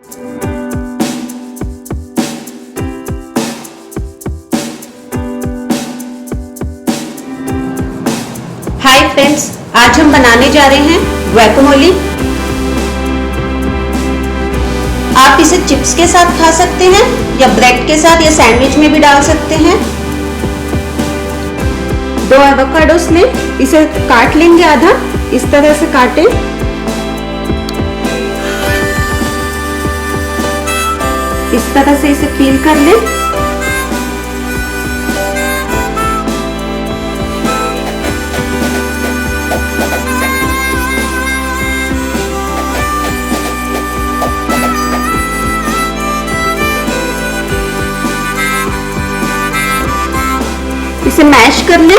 Hi friends, आज हम बनाने जा रहे हैं गुआकामोली। आप इसे चिप्स के साथ खा सकते हैं या ब्रेड के साथ या सैंडविच में भी डाल सकते हैं। 2 एवोकाडोस लें, इसे काट लेंगे आधा, इस तरह से काटें। इस तरह से इसे पील कर लें। इसे मैश कर लें।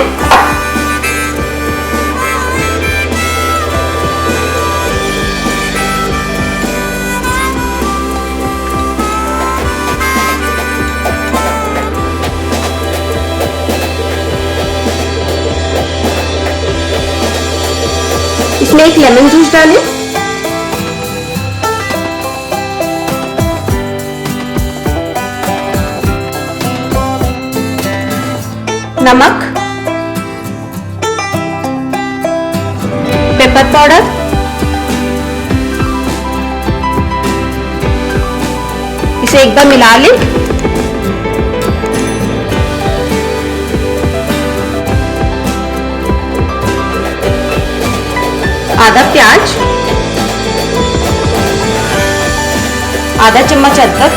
इसमें एक लेमन जूस डालें। नमक, पेपर पाउडर, इसे एक बार मिला लें। आधा प्याज, आधा चम्मच अदरक,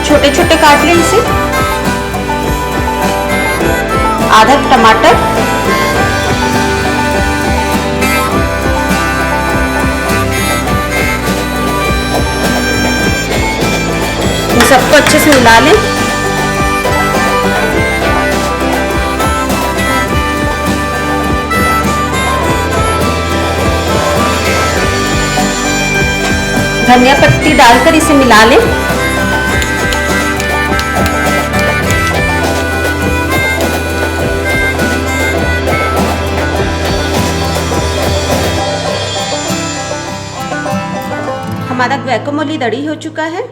छोटे छोटे काट लें इसे। आधा टमाटर, इन सबको अच्छे से मिला लें। धनिया पत्ती डालकर इसे मिला लें। हमारा गुआकामोली रेडी हो चुका है।